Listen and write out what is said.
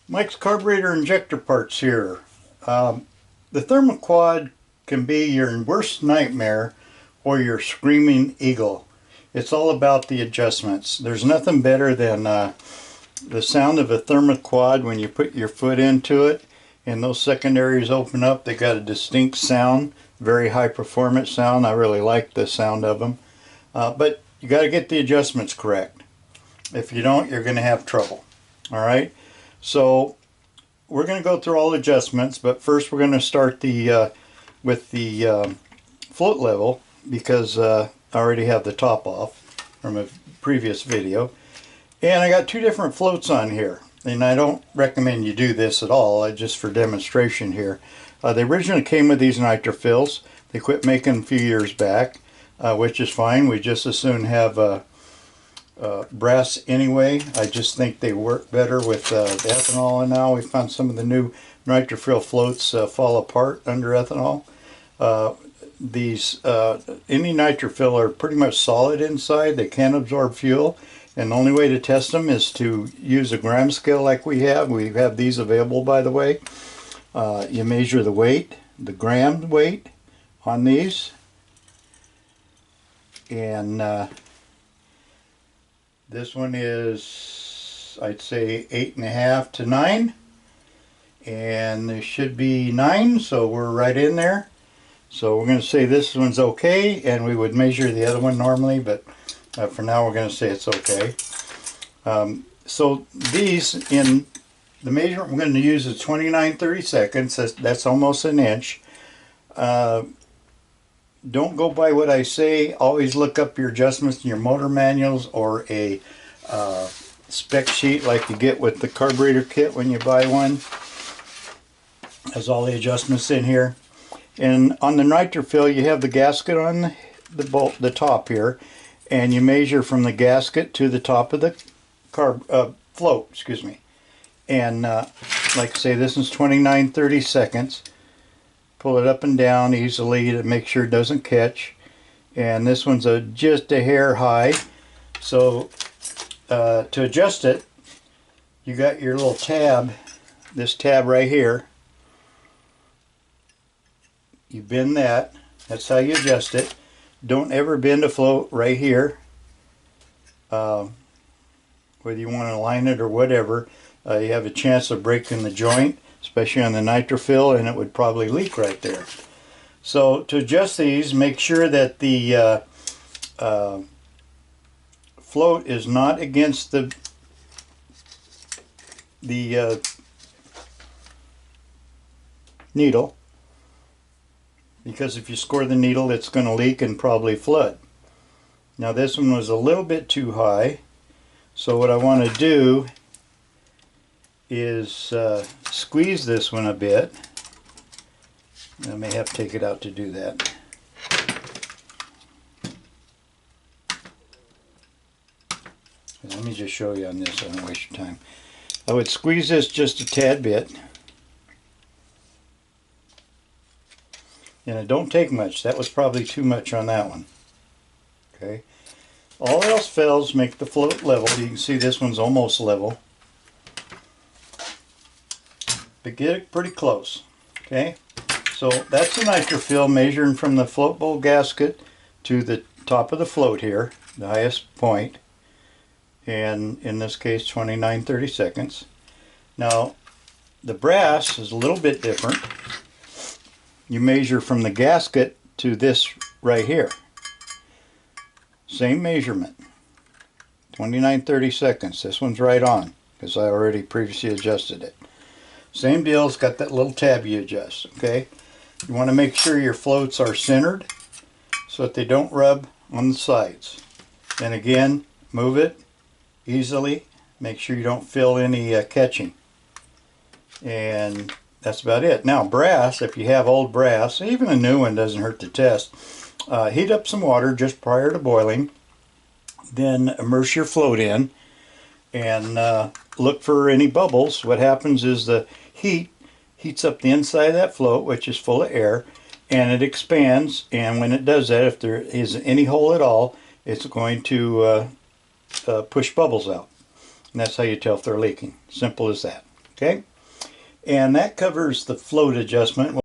Mike's carburetor injector parts here. The Thermoquad can be your worst nightmare or your screaming eagle. It's all about the adjustments. There's nothing better than the sound of a Thermoquad when you put your foot into it and those secondaries open up. They got a distinct sound, very high performance sound. I really like the sound of them. But you got to get the adjustments correct. If you don't, you're going to have trouble. Alright, so we're going to go through all adjustments, but first we're going to start with the float level, because I already have the top off from a previous video. And I got two different floats on here, and I don't recommend you do this at all, just for demonstration here. They originally came with these nitrofills. They quit making them a few years back, which is fine. We just as soon have brass anyway. I just think they work better with the ethanol, and now we found some of the new nitrofill floats fall apart under ethanol. These any nitrofill are pretty much solid inside. They can absorb fuel, and the only way to test them is to use a gram scale like we have. We have these available, by the way. You measure the weight, the gram weight on these, and this one is, I'd say, 8.5 to 9, and there should be 9, so we're right in there. So we're going to say this one's okay, and we would measure the other one normally, but for now we're going to say it's okay. So these, in the measurement we're going to use is 29/32. That's almost an inch. Don't go by what I say. Always look up your adjustments in your motor manuals or a spec sheet like you get with the carburetor kit when you buy one. Has all the adjustments in here. And on the nitrofill, you have the gasket on the top here, and you measure from the gasket to the top of the float. Excuse me. And like I say, this is 29/32. Pull it up and down easily to make sure it doesn't catch. And this one's just a hair high. So to adjust it, you got your little tab, this tab right here. You bend that. That's how you adjust it. Don't ever bend a float right here. Whether you want to align it or whatever, you have a chance of breaking the joint, especially on the nitrofill, and it would probably leak right there. So to adjust these, make sure that the float is not against the needle, because if you score the needle, it's going to leak and probably flood. Now this one was a little bit too high, so what I want to do is squeeze this one a bit. I may have to take it out to do that. Let me just show you on this, I don't waste your time. I would squeeze this just a tad bit. And it don't take much. That was probably too much on that one. Okay. All else fails, make the float level. You can see this one's almost level. But get it pretty close. Okay. So that's the nitrofill measuring from the float bowl gasket to the top of the float here, the highest point. And in this case 29/32. Now the brass is a little bit different. You measure from the gasket to this right here. Same measurement. 29/32. This one's right on because I already previously adjusted it. Same deal, it's got that little tab you adjust. Okay. You want to make sure your floats are centered so that they don't rub on the sides. And again, move it easily. Make sure you don't feel any catching. And that's about it. Now brass, if you have old brass, even a new one doesn't hurt to test. Heat up some water just prior to boiling. Then immerse your float in and look for any bubbles. What happens is the heat heats up the inside of that float, which is full of air, and it expands, and when it does that, if there is any hole at all, it's going to push bubbles out. And that's how you tell if they're leaking. Simple as that. Okay, and that covers the float adjustment.